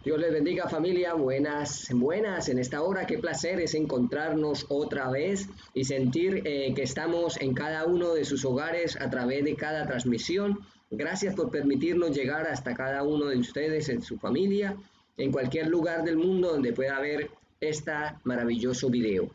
Dios les bendiga, familia. Buenas en esta hora. Qué placer es encontrarnos otra vez y sentir que estamos en cada uno de sus hogares a través de cada transmisión. Gracias por permitirnos llegar hasta cada uno de ustedes en su familia, en cualquier lugar del mundo donde pueda ver este maravilloso video.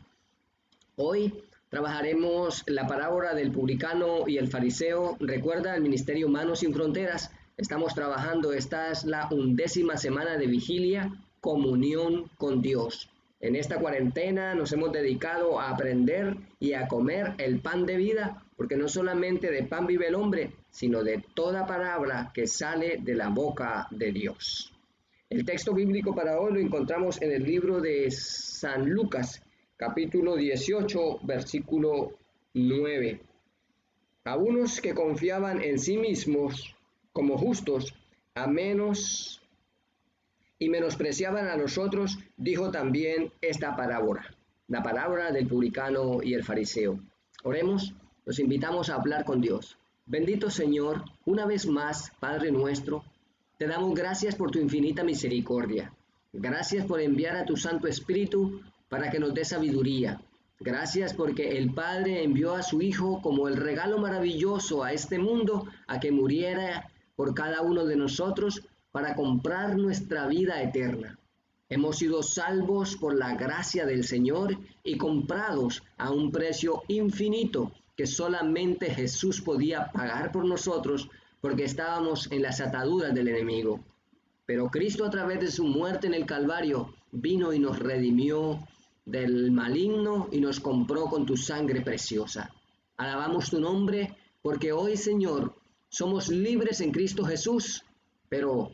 Hoy trabajaremos la parábola del publicano y el fariseo. Recuerda el Ministerio Manos Sin Fronteras. Estamos trabajando, esta es la 11ª semana de vigilia, comunión con Dios. En esta cuarentena nos hemos dedicado a aprender y a comer el pan de vida, porque no solamente de pan vive el hombre, sino de toda palabra que sale de la boca de Dios. El texto bíblico para hoy lo encontramos en el libro de San Lucas, capítulo 18, versículo 9. A unos que confiaban en sí mismos como justos, y menospreciaban a los otros, dijo también esta parábola, la parábola del publicano y el fariseo. Oremos, los invitamos a hablar con Dios. Bendito Señor, una vez más, Padre nuestro, te damos gracias por tu infinita misericordia. Gracias por enviar a tu Santo Espíritu para que nos dé sabiduría. Gracias porque el Padre envió a su Hijo como el regalo maravilloso a este mundo, a que muriera por cada uno de nosotros para comprar nuestra vida eterna. Hemos sido salvos por la gracia del Señor y comprados a un precio infinito que solamente Jesús podía pagar por nosotros, porque estábamos en las ataduras del enemigo. Pero Cristo, a través de su muerte en el Calvario, vino y nos redimió del maligno y nos compró con tu sangre preciosa. Alabamos tu nombre porque hoy, Señor, somos libres en Cristo Jesús, pero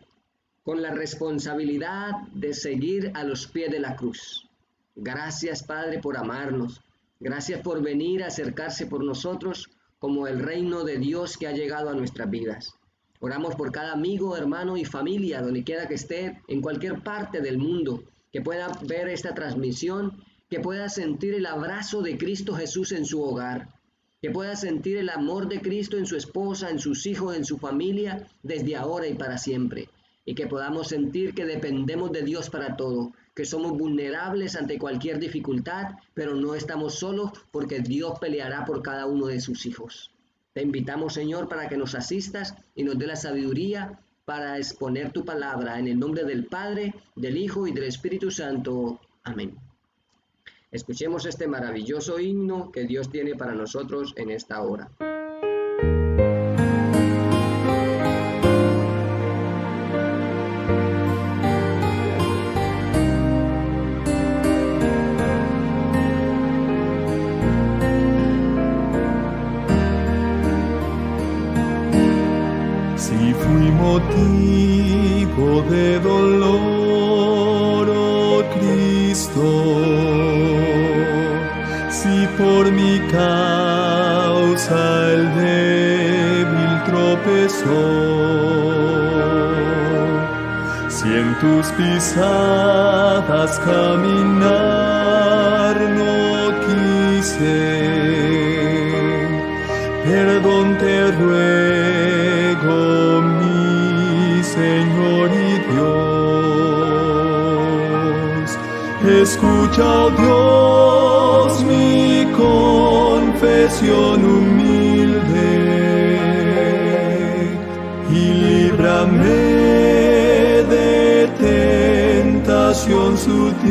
con la responsabilidad de seguir a los pies de la cruz. Gracias, Padre, por amarnos. Gracias por venir a acercarse por nosotros como el reino de Dios que ha llegado a nuestras vidas. Oramos por cada amigo, hermano y familia, donde quiera que esté, en cualquier parte del mundo, que pueda ver esta transmisión, que pueda sentir el abrazo de Cristo Jesús en su hogar, que pueda sentir el amor de Cristo en su esposa, en sus hijos, en su familia, desde ahora y para siempre. Y que podamos sentir que dependemos de Dios para todo, que somos vulnerables ante cualquier dificultad, pero no estamos solos porque Dios peleará por cada uno de sus hijos. Te invitamos, Señor, para que nos asistas y nos dé la sabiduría para exponer tu palabra en el nombre del Padre, del Hijo y del Espíritu Santo. Amén. Escuchemos este maravilloso himno que Dios tiene para nosotros en esta hora. Si fui motivo de dolor, oh Cristo, si por mi causa el débil tropezó, si en tus pisadas caminar no quise, perdón te ruego, mi Señor y Dios. Escucha, oh Dios, mi confesión humilde y líbrame de tentación sutil.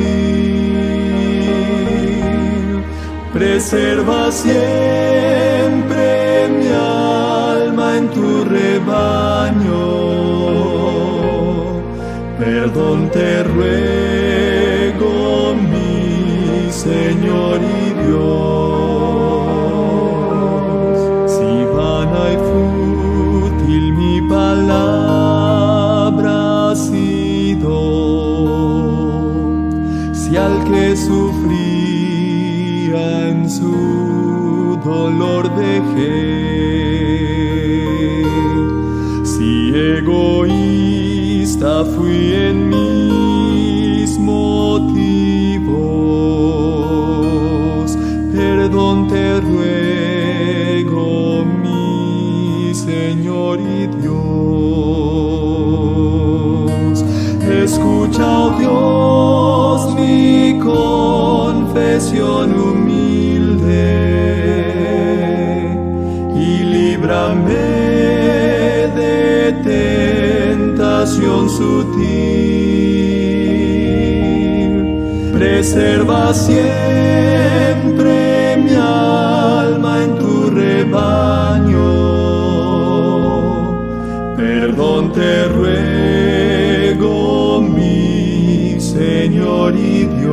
Preserva siempre mi alma en tu rebaño. Perdón te ruego, mi Señor y Dios. Si vana y fútil mi palabra ha sido, si al que sufría en su dolor dejé, si egoísta fui en mis motivos, perdón te ruego, mi Señor y Dios. Escucha, oh Dios, mi confesión humilde, y líbrame de tentación sutil. Preserva siempre mi alma en tu rebaño. Perdón te ruego, mi Señor y Dios.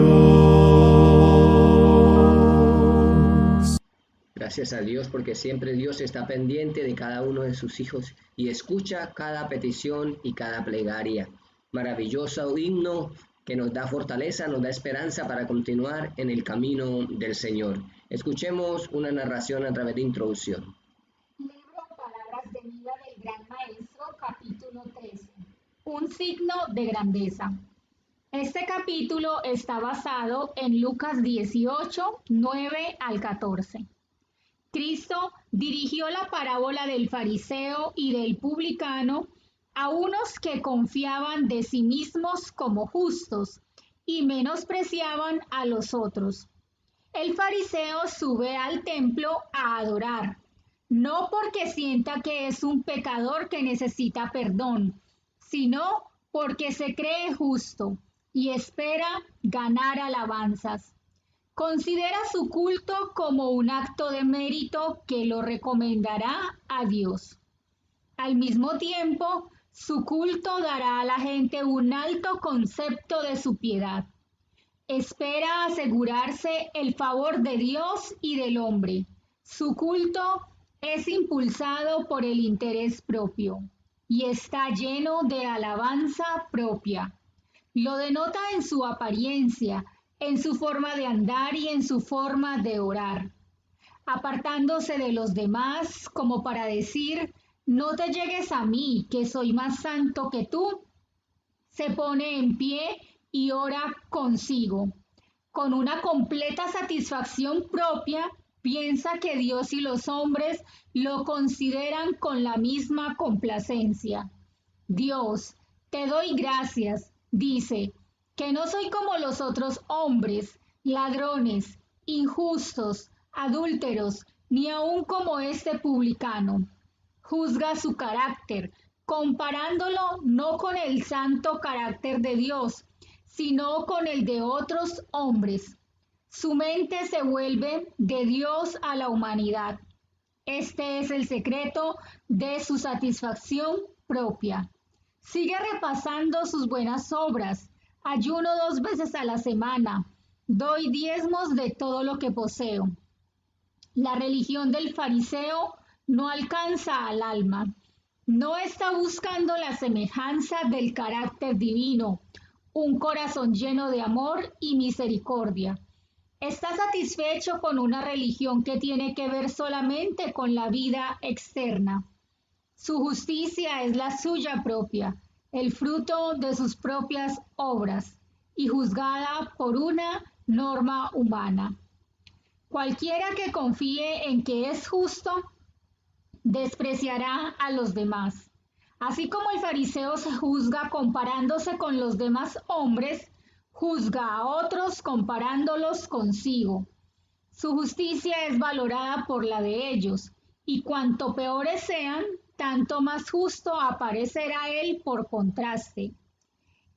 Gracias a Dios porque siempre Dios está pendiente de cada uno de sus hijos y escucha cada petición y cada plegaria. Maravilloso himno que nos da fortaleza, nos da esperanza para continuar en el camino del Señor. Escuchemos una narración a través de introducción. Libro Palabras de Vida del Gran Maestro, capítulo 13. Un signo de grandeza. Este capítulo está basado en Lucas 18, 9 al 14. Cristo dirigió la parábola del fariseo y del publicano a unos que confiaban de sí mismos como justos y menospreciaban a los otros. El fariseo sube al templo a adorar, no porque sienta que es un pecador que necesita perdón, sino porque se cree justo y espera ganar alabanzas. Considera su culto como un acto de mérito que lo recomendará a Dios. Al mismo tiempo, su culto dará a la gente un alto concepto de su piedad. Espera asegurarse el favor de Dios y del hombre. Su culto es impulsado por el interés propio y está lleno de alabanza propia. Lo denota en su apariencia, en su forma de andar y en su forma de orar, apartándose de los demás como para decir, no te llegues a mí, que soy más santo que tú. Se pone en pie y ora consigo. Con una completa satisfacción propia, piensa que Dios y los hombres lo consideran con la misma complacencia. Dios, te doy gracias, dice, que no soy como los otros hombres, ladrones, injustos, adúlteros, ni aun como este publicano. Juzga su carácter, comparándolo no con el santo carácter de Dios, sino con el de otros hombres. Su mente se vuelve de Dios a la humanidad. Este es el secreto de su satisfacción propia. Sigue repasando sus buenas obras. Ayuno 2 veces a la semana. Doy diezmos de todo lo que poseo. La religión del fariseo no alcanza al alma. No está buscando la semejanza del carácter divino, un corazón lleno de amor y misericordia. Está satisfecho con una religión que tiene que ver solamente con la vida externa. Su justicia es la suya propia, el fruto de sus propias obras y juzgada por una norma humana. Cualquiera que confíe en que es justo, despreciará a los demás. Así como el fariseo se juzga comparándose con los demás hombres, juzga a otros comparándolos consigo. Su justicia es valorada por la de ellos, y cuanto peores sean, tanto más justo aparecerá él por contraste.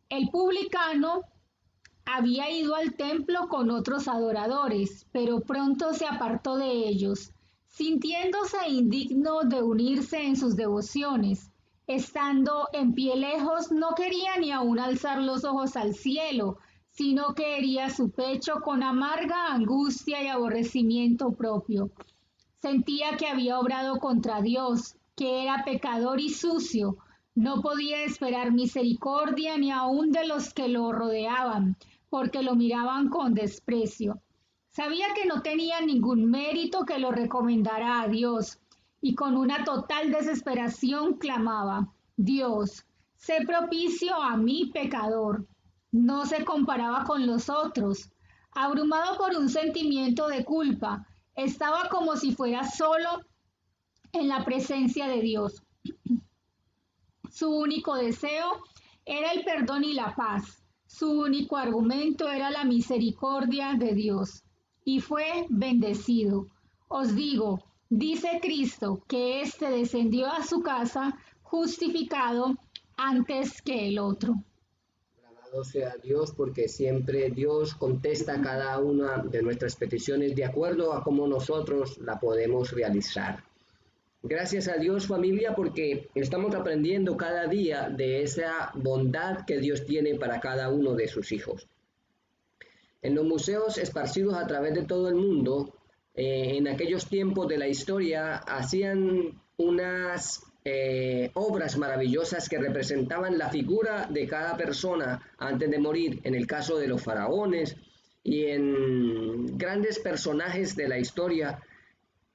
El publicano había ido al templo con otros adoradores, pero pronto se apartó de ellos, sintiéndose indigno de unirse en sus devociones. Estando en pie lejos, no quería ni aun alzar los ojos al cielo, sino que hería su pecho con amarga angustia y aborrecimiento propio. Sentía que había obrado contra Dios, que era pecador y sucio. No podía esperar misericordia ni aun de los que lo rodeaban, porque lo miraban con desprecio. Sabía que no tenía ningún mérito que lo recomendara a Dios, y con una total desesperación clamaba, Dios, sé propicio a mí pecador. No se comparaba con los otros. Abrumado por un sentimiento de culpa, estaba como si fuera solo en la presencia de Dios. Su único deseo era el perdón y la paz. Su único argumento era la misericordia de Dios y fue bendecido. Os digo, dice Cristo, que éste descendió a su casa justificado antes que el otro. Alabado sea Dios, porque siempre Dios contesta cada una de nuestras peticiones de acuerdo a cómo nosotros la podemos realizar. Gracias a Dios, familia, porque estamos aprendiendo cada día de esa bondad que Dios tiene para cada uno de sus hijos. En los museos esparcidos a través de todo el mundo, en aquellos tiempos de la historia, hacían unas obras maravillosas que representaban la figura de cada persona antes de morir, en el caso de los faraones y en grandes personajes de la historia.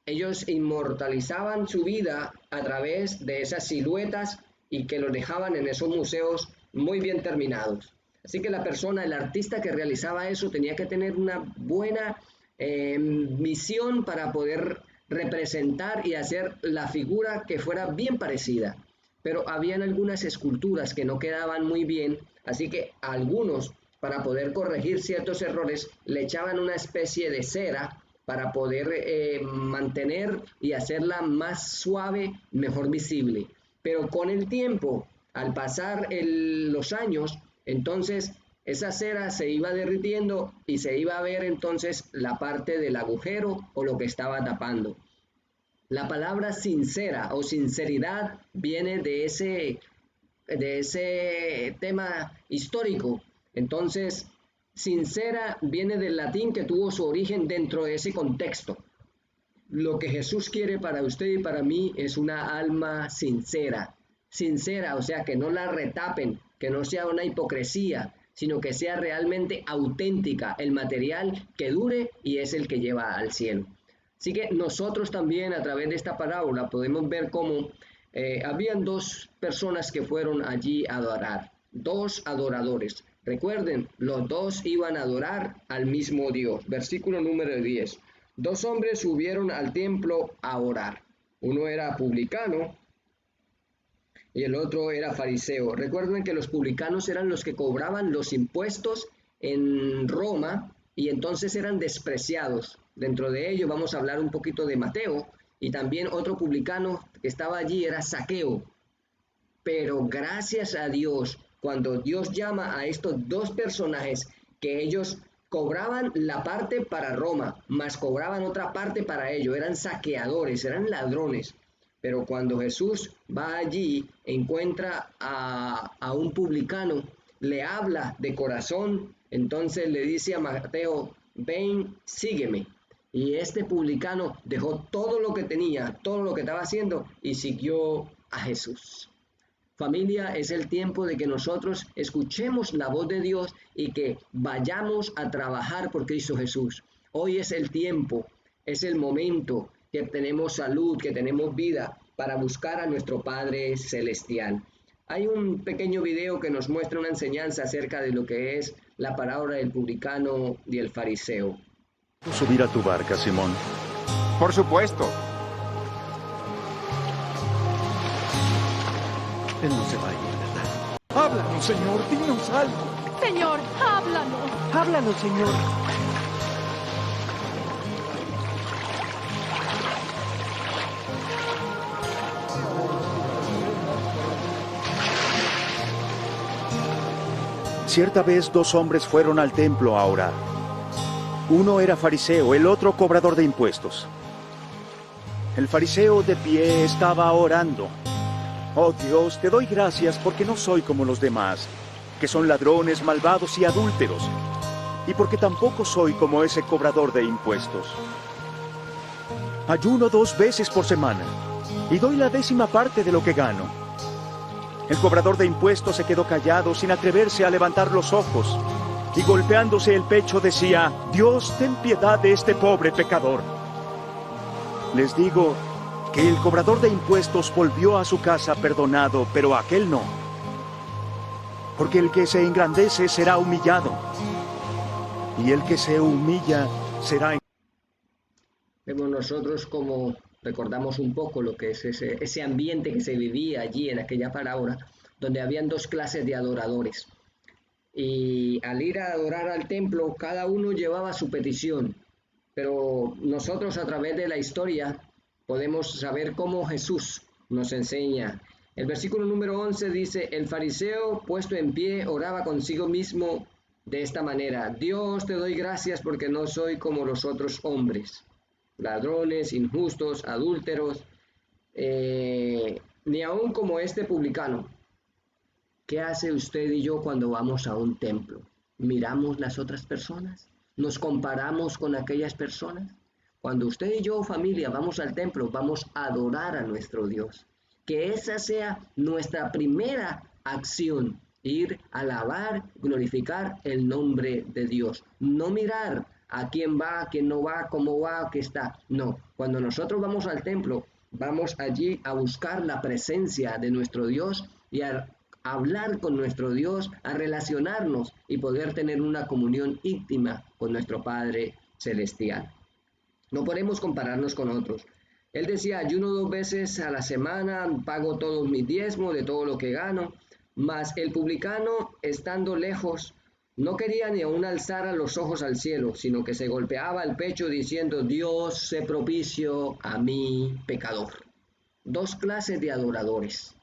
Ellos inmortalizaban su vida a través de esas siluetas y que los dejaban en esos museos muy bien terminados. Así que la persona, el artista que realizaba eso, tenía que tener una buena misión para poder representar y hacer la figura que fuera bien parecida. Pero habían algunas esculturas que no quedaban muy bien, así que algunos, para poder corregir ciertos errores, le echaban una especie de cera para poder mantener y hacerla más suave, mejor visible. Pero con el tiempo, al pasar los años, entonces esa cera se iba derritiendo y se iba a ver entonces la parte del agujero o lo que estaba tapando. La palabra sincera o sinceridad viene de ese tema histórico. Entonces, sincera viene del latín que tuvo su origen dentro de ese contexto. Lo que Jesús quiere para usted y para mí es una alma sincera. Sincera, o sea, que no la retapen, que no sea una hipocresía, sino que sea realmente auténtica, el material que dure y es el que lleva al cielo. Así que nosotros también a través de esta parábola podemos ver cómo habían dos personas que fueron allí a adorar, dos adoradores. Recuerden, los dos iban a adorar al mismo Dios. Versículo número 10. Dos hombres subieron al templo a orar. Uno era publicano y el otro era fariseo. Recuerden que los publicanos eran los que cobraban los impuestos en Roma y entonces eran despreciados. Dentro de ello vamos a hablar un poquito de Mateo y también otro publicano que estaba allí era Zaqueo. Pero gracias a Dios, cuando Dios llama a estos dos personajes que ellos cobraban la parte para Roma, más cobraban otra parte para ellos, eran saqueadores, eran ladrones. Pero cuando Jesús va allí, encuentra a un publicano, le habla de corazón, entonces le dice a Mateo, ven, sígueme. Y este publicano dejó todo lo que tenía, todo lo que estaba haciendo y siguió a Jesús. Familia, es el tiempo de que nosotros escuchemos la voz de Dios y que vayamos a trabajar por Cristo Jesús. Hoy es el tiempo, es el momento que tenemos salud, que tenemos vida para buscar a nuestro Padre Celestial. Hay un pequeño video que nos muestra una enseñanza acerca de lo que es la parábola del publicano y el fariseo. ¿Puedo subir a tu barca, Simón? Por supuesto. Él no se va a ir, ¿verdad? Háblanos, Señor, dinos algo. Señor, háblanos. Háblanos, Señor. Cierta vez dos hombres fueron al templo a orar. Uno era fariseo, el otro cobrador de impuestos. El fariseo de pie estaba orando. Oh Dios, te doy gracias porque no soy como los demás, que son ladrones, malvados y adúlteros, y porque tampoco soy como ese cobrador de impuestos. Ayuno 2 veces por semana y doy la 10ª parte de lo que gano. El cobrador de impuestos se quedó callado sin atreverse a levantar los ojos y golpeándose el pecho decía, Dios, ten piedad de este pobre pecador. Les digo que el cobrador de impuestos volvió a su casa perdonado, pero aquel no. Porque el que se engrandece será humillado, y el que se humilla será... Vemos nosotros como recordamos un poco lo que es ese ambiente que se vivía allí en aquella parábola, donde habían dos clases de adoradores. y al ir a adorar al templo, cada uno llevaba su petición. Pero nosotros a través de la historia podemos saber cómo Jesús nos enseña. El versículo número 11 dice, el fariseo puesto en pie oraba consigo mismo de esta manera, Dios te doy gracias porque no soy como los otros hombres, ladrones, injustos, adúlteros, ni aun como este publicano. ¿Qué hace usted y yo cuando vamos a un templo? ¿Miramos las otras personas? ¿Nos comparamos con aquellas personas? Cuando usted y yo, familia, vamos al templo, vamos a adorar a nuestro Dios. Que esa sea nuestra primera acción, ir a alabar, glorificar el nombre de Dios. No mirar a quién va, a quién no va, cómo va, qué está. No, cuando nosotros vamos al templo, vamos allí a buscar la presencia de nuestro Dios y a hablar con nuestro Dios, a relacionarnos y poder tener una comunión íntima con nuestro Padre Celestial. No podemos compararnos con otros. Él decía, ayuno 2 veces a la semana, pago todos mis diezmos de todo lo que gano, mas el publicano, estando lejos, no quería ni aún alzar los ojos al cielo, sino que se golpeaba el pecho diciendo, Dios, sé propicio a mí, pecador. 2 clases de adoradores.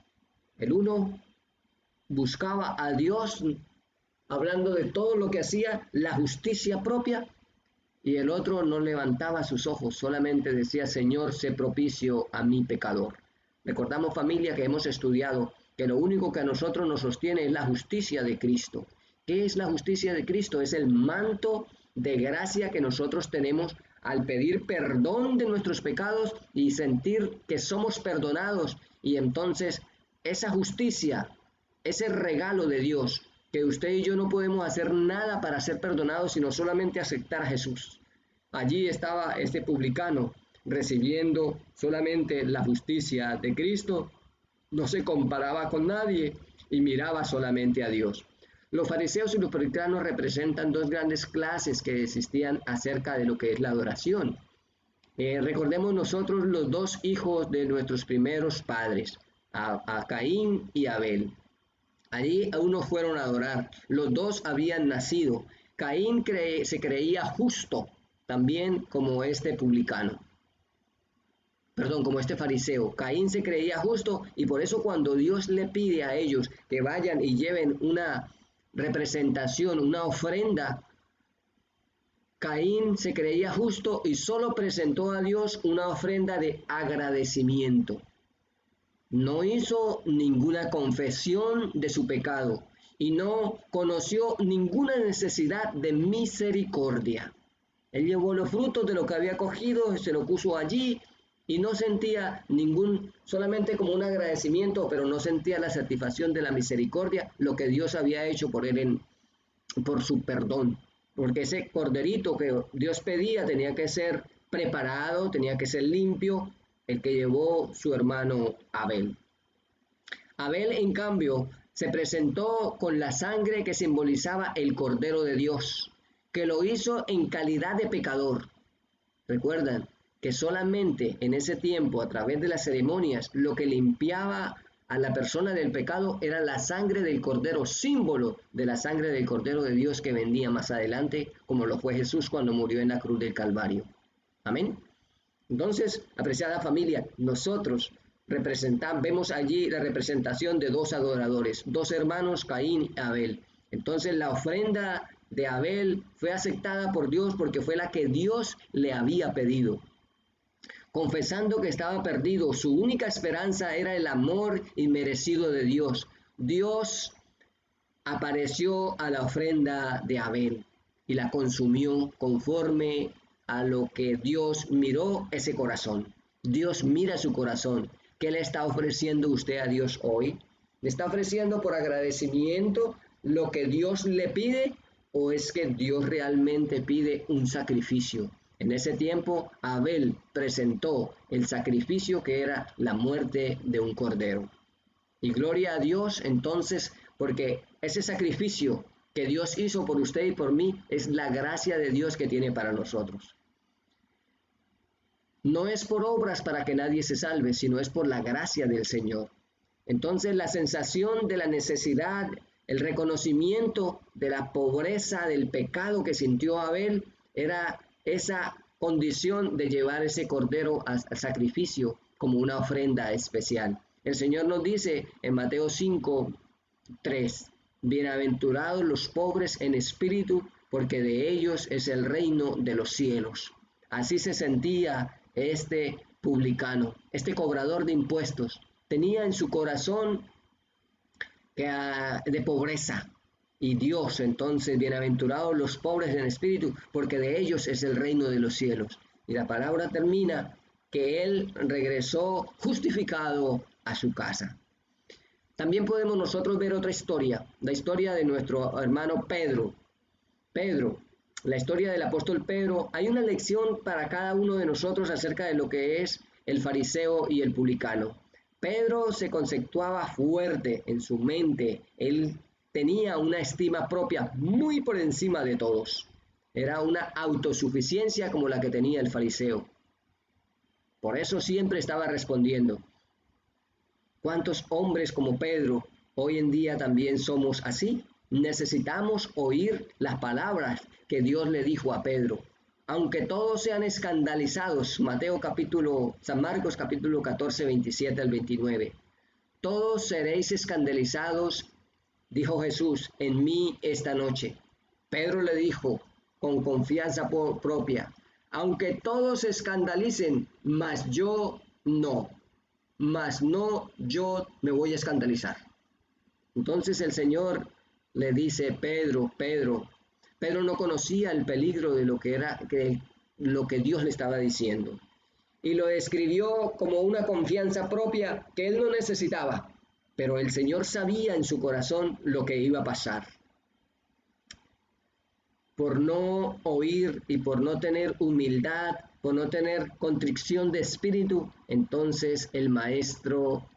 El uno buscaba a Dios hablando de todo lo que hacía, la justicia propia, y el otro no levantaba sus ojos, solamente decía, Señor, sé propicio a mi pecador. Recordamos, familia, que hemos estudiado que lo único que a nosotros nos sostiene es la justicia de Cristo. ¿Qué es la justicia de Cristo? Es el manto de gracia que nosotros tenemos al pedir perdón de nuestros pecados y sentir que somos perdonados, y entonces esa justicia, ese regalo de Dios, que usted y yo no podemos hacer nada para ser perdonados, sino solamente aceptar a Jesús. Allí estaba este publicano recibiendo solamente la justicia de Cristo, no se comparaba con nadie y miraba solamente a Dios. Los fariseos y los publicanos representan 2 grandes clases que existían acerca de lo que es la adoración. Recordemos nosotros los 2 hijos de nuestros primeros padres, a Caín y Abel. Allí unos fueron a adorar, los 2 habían nacido. Caín se creía justo, también como este publicano. Como este fariseo. Caín se creía justo y por eso cuando Dios le pide a ellos que vayan y lleven una representación, una ofrenda, Caín se creía justo y solo presentó a Dios una ofrenda de agradecimiento. No hizo ninguna confesión de su pecado y no conoció ninguna necesidad de misericordia. Él llevó los frutos de lo que había cogido, se lo puso allí y no sentía solamente como un agradecimiento, pero no sentía la satisfacción de la misericordia, lo que Dios había hecho por él, por su perdón. Porque ese corderito que Dios pedía tenía que ser preparado, tenía que ser limpio, el que llevó su hermano Abel. Abel, en cambio, se presentó con la sangre que simbolizaba el Cordero de Dios, que lo hizo en calidad de pecador. Recuerdan que solamente en ese tiempo, a través de las ceremonias, lo que limpiaba a la persona del pecado era la sangre del Cordero, símbolo de la sangre del Cordero de Dios que vendría más adelante, como lo fue Jesús cuando murió en la cruz del Calvario. Amén. Entonces, apreciada familia, nosotros vemos allí la representación de 2 adoradores, 2 hermanos, Caín y Abel. Entonces la ofrenda de Abel fue aceptada por Dios porque fue la que Dios le había pedido. Confesando que estaba perdido, su única esperanza era el amor inmerecido de Dios. Dios apareció a la ofrenda de Abel y la consumió conforme a lo que Dios miró ese corazón. Dios mira su corazón. ¿Qué le está ofreciendo usted a Dios hoy? ¿Le está ofreciendo por agradecimiento lo que Dios le pide o es que Dios realmente pide un sacrificio? En ese tiempo Abel presentó el sacrificio que era la muerte de un cordero. Y gloria a Dios entonces, porque ese sacrificio que Dios hizo por usted y por mí es la gracia de Dios que tiene para nosotros. No es por obras para que nadie se salve, sino es por la gracia del Señor. Entonces la sensación de la necesidad El reconocimiento de la pobreza del pecado que sintió Abel era esa condición de llevar ese cordero al sacrificio como una ofrenda especial. El Señor nos dice en Mateo 5:3, bienaventurados los pobres en espíritu, porque de ellos es el reino de los cielos. Así se sentía este publicano, este cobrador de impuestos. Tenía en su corazón de pobreza. Y Dios, entonces, bienaventurados los pobres en espíritu, porque de ellos es el reino de los cielos. Y la palabra termina que él regresó justificado a su casa. También podemos nosotros ver otra historia, la historia de nuestro hermano Pedro. La historia del apóstol Pedro. Hay una lección para cada uno de nosotros acerca de lo que es el fariseo y el publicano. Pedro se conceptuaba fuerte en su mente. Él tenía una estima propia muy por encima de todos. Era una autosuficiencia como la que tenía el fariseo. Por eso siempre estaba respondiendo. ¿Cuántos hombres como Pedro hoy en día también somos así? Necesitamos oír las palabras que Dios le dijo a Pedro. Aunque todos sean escandalizados, San Marcos capítulo 14, 27 al 29. Todos seréis escandalizados, dijo Jesús, en mí esta noche. Pedro le dijo con confianza propia, aunque todos se escandalicen, mas yo no. Mas no, yo me voy a escandalizar. Entonces el Señor le dice, Pedro no conocía el peligro de lo que Dios le estaba diciendo. Y lo describió como una confianza propia que él no necesitaba. Pero el Señor sabía en su corazón lo que iba a pasar. Por no oír y por no tener humildad, por no tener contrición de espíritu, entonces el maestro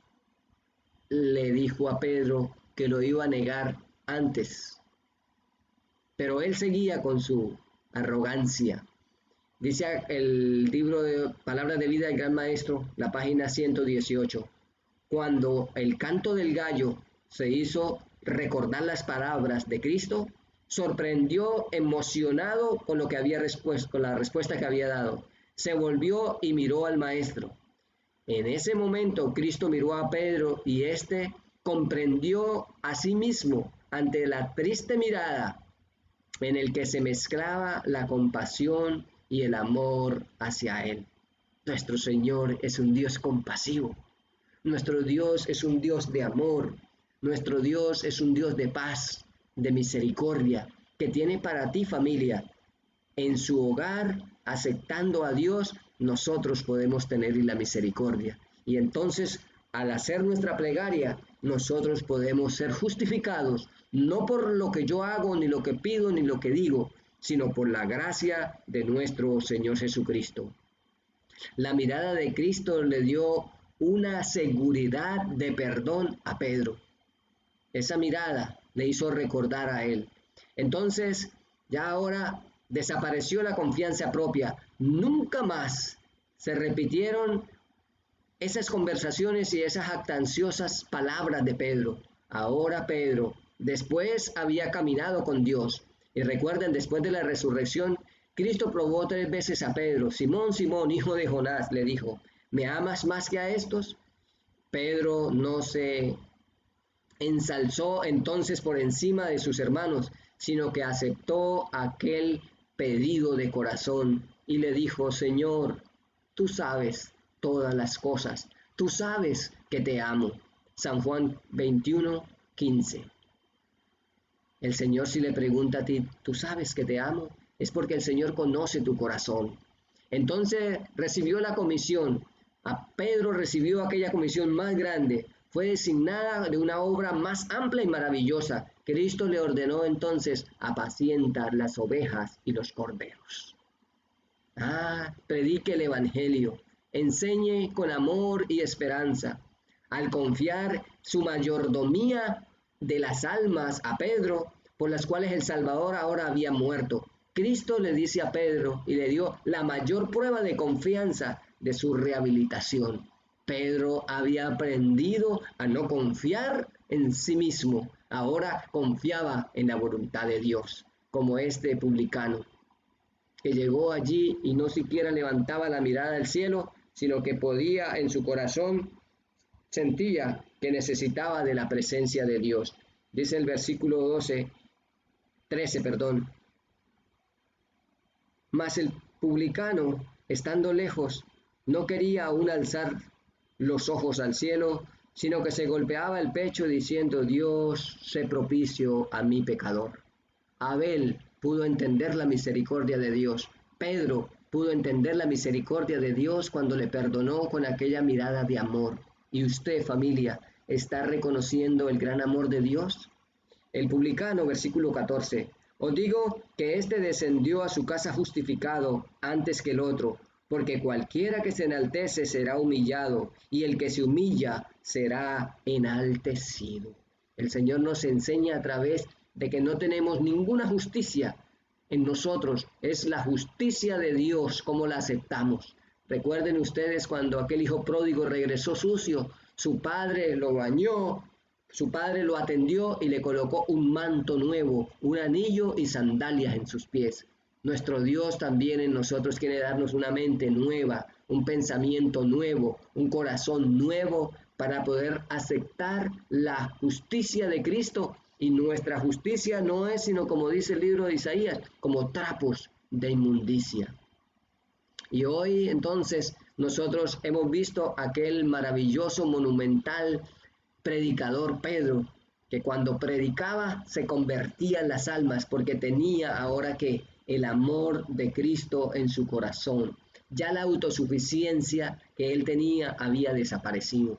le dijo a Pedro que lo iba a negar antes. Pero él seguía con su arrogancia. Dice el libro de Palabras de Vida del Gran Maestro, la página 118, cuando el canto del gallo se hizo recordar las palabras de Cristo, sorprendió emocionado con lo que había con la respuesta que había dado. Se volvió y miró al maestro. En ese momento Cristo miró a Pedro y éste comprendió a sí mismo ante la triste mirada en el que se mezclaba la compasión y el amor hacia él. Nuestro Señor es un Dios compasivo. Nuestro Dios es un Dios de amor. Nuestro Dios es un Dios de paz, de misericordia, que tiene para ti, familia. En su hogar, aceptando a Dios, nosotros podemos tener la misericordia. Y entonces, al hacer nuestra plegaria, nosotros podemos ser justificados, no por lo que yo hago, ni lo que pido, ni lo que digo, sino por la gracia de nuestro Señor Jesucristo. La mirada de Cristo le dio una seguridad de perdón a Pedro. Esa mirada le hizo recordar a él. Entonces, ya ahora desapareció la confianza propia. Nunca más se repitieron esas conversaciones y esas jactanciosas palabras de Pedro. Ahora Pedro, después había caminado con Dios. Y recuerden, después de la resurrección, Cristo probó 3 veces a Pedro. Simón, Simón, hijo de Jonás, le dijo, ¿me amas más que a estos? Pedro no se ensalzó entonces por encima de sus hermanos, sino que aceptó aquel pedido de corazón y le dijo, Señor, tú sabes todas las cosas, tú sabes que te amo. San Juan 21:15. El Señor, si le pregunta a ti, ¿tú sabes que te amo? Es porque el Señor conoce tu corazón. Entonces recibió la comisión. A Pedro recibió aquella comisión más grande. Fue designada de una obra más amplia y maravillosa. Cristo le ordenó entonces apacientar las ovejas y los corderos. Predique el Evangelio. Enseñe con amor y esperanza. Al confiar su mayordomía de las almas a Pedro, por las cuales el Salvador ahora había muerto, Cristo le dice a Pedro y le dio la mayor prueba de confianza de su rehabilitación. Pedro había aprendido a no confiar en sí mismo, ahora confiaba en la voluntad de Dios, como este publicano, que llegó allí y no siquiera levantaba la mirada al cielo, sino que podía en su corazón, sentía que necesitaba de la presencia de Dios. Dice el versículo 13, mas el publicano, estando lejos, no quería aún alzar los ojos al cielo, sino que se golpeaba el pecho diciendo: Dios, sé propicio a mi pecador. Abel pudo entender la misericordia de Dios. Pedro pudo entender la misericordia de Dios cuando le perdonó con aquella mirada de amor. ¿Y usted, familia, está reconociendo el gran amor de Dios? El publicano, versículo 14. Os digo que éste descendió a su casa justificado antes que el otro, porque cualquiera que se enaltece será humillado, y el que se humilla será enaltecido. El Señor nos enseña a través de que no tenemos ninguna justicia en nosotros, es la justicia de Dios, como la aceptamos. Recuerden ustedes cuando aquel hijo pródigo regresó sucio, su padre lo bañó, su padre lo atendió y le colocó un manto nuevo, un anillo y sandalias en sus pies. Nuestro Dios también en nosotros quiere darnos una mente nueva, un pensamiento nuevo, un corazón nuevo para poder aceptar la justicia de Cristo. Y nuestra justicia no es sino, como dice el libro de Isaías, como trapos de inmundicia. Y hoy entonces nosotros hemos visto aquel maravilloso, monumental predicador Pedro, que cuando predicaba se convertía en las almas porque tenía ahora que el amor de Cristo en su corazón. Ya la autosuficiencia que él tenía había desaparecido.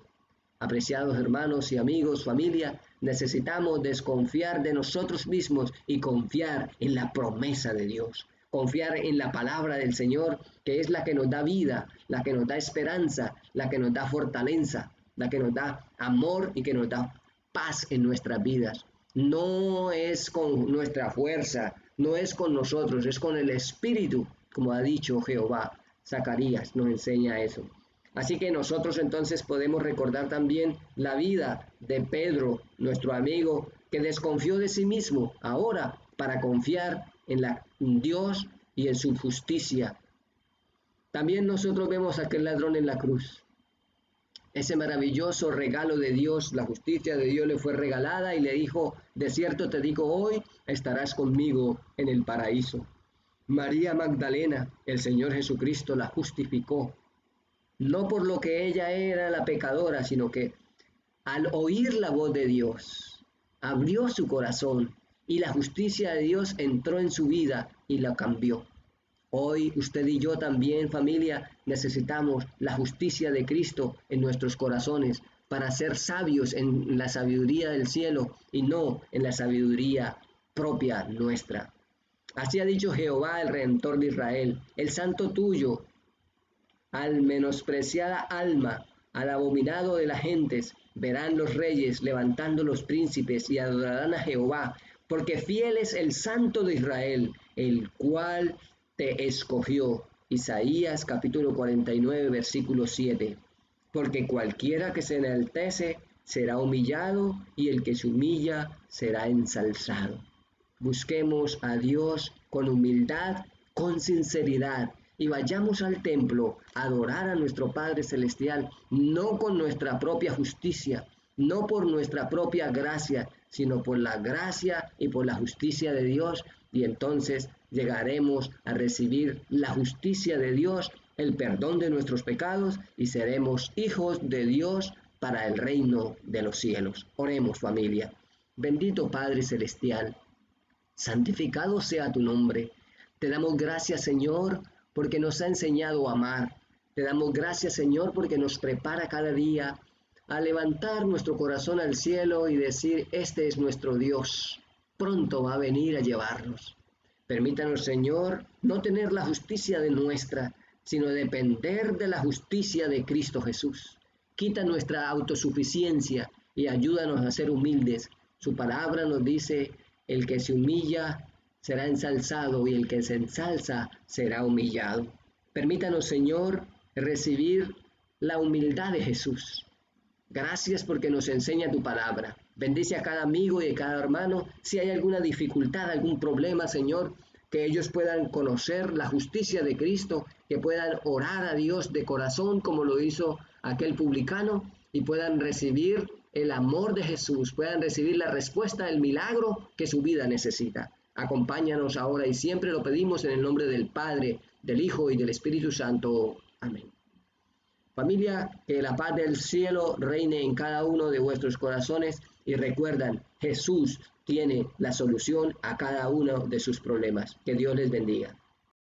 Apreciados hermanos y amigos, familia, necesitamos desconfiar de nosotros mismos y confiar en la promesa de Dios. Confiar en la palabra del Señor, que es la que nos da vida, la que nos da esperanza, la que nos da fortaleza, la que nos da amor y que nos da paz en nuestras vidas. No es con nuestra fuerza, no es con nosotros, es con el Espíritu, como ha dicho Jehová. Zacarías nos enseña eso. Así que nosotros entonces podemos recordar también la vida de Pedro, nuestro amigo, que desconfió de sí mismo ahora para confiar en Dios y en su justicia. También nosotros vemos a aquel ladrón en la cruz. Ese maravilloso regalo de Dios, la justicia de Dios le fue regalada y le dijo: de cierto te digo, hoy estarás conmigo en el paraíso. María Magdalena, el Señor Jesucristo la justificó, no por lo que ella era la pecadora, sino que al oír la voz de Dios, abrió su corazón y la justicia de Dios entró en su vida y la cambió. Hoy usted y yo también, familia, necesitamos la justicia de Cristo en nuestros corazones para ser sabios en la sabiduría del cielo y no en la sabiduría propia nuestra. Así ha dicho Jehová, el Redentor de Israel: el santo tuyo, al menospreciada alma, al abominado de las gentes, verán los reyes levantando los príncipes y adorarán a Jehová, porque fiel es el Santo de Israel, el cual te escogió. Isaías capítulo 49, versículo 7. Porque cualquiera que se enaltece será humillado, y el que se humilla será ensalzado. Busquemos a Dios con humildad, con sinceridad, y vayamos al templo a adorar a nuestro Padre Celestial, no con nuestra propia justicia, no por nuestra propia gracia, sino por la gracia y por la justicia de Dios, y entonces llegaremos a recibir la justicia de Dios, el perdón de nuestros pecados, y seremos hijos de Dios para el reino de los cielos. Oremos, familia. Bendito Padre Celestial, santificado sea tu nombre. Te damos gracias, Señor, porque nos ha enseñado a amar. Te damos gracias, Señor, porque nos prepara cada día a levantar nuestro corazón al cielo y decir: este es nuestro Dios, pronto va a venir a llevarnos. Permítanos, Señor, no tener la justicia de nuestra, sino depender de la justicia de Cristo Jesús. Quita nuestra autosuficiencia y ayúdanos a ser humildes. Su palabra nos dice: el que se humilla será ensalzado, y el que se ensalza será humillado. Permítanos, Señor, recibir la humildad de Jesús. Gracias porque nos enseña tu palabra. Bendice a cada amigo y a cada hermano. Si hay alguna dificultad, algún problema, Señor, que ellos puedan conocer la justicia de Cristo, que puedan orar a Dios de corazón como lo hizo aquel publicano y puedan recibir el amor de Jesús, puedan recibir la respuesta del milagro que su vida necesita. Acompáñanos ahora y siempre lo pedimos en el nombre del Padre, del Hijo y del Espíritu Santo. Amén. Familia, que la paz del cielo reine en cada uno de vuestros corazones y recuerdan, Jesús tiene la solución a cada uno de sus problemas. Que Dios les bendiga.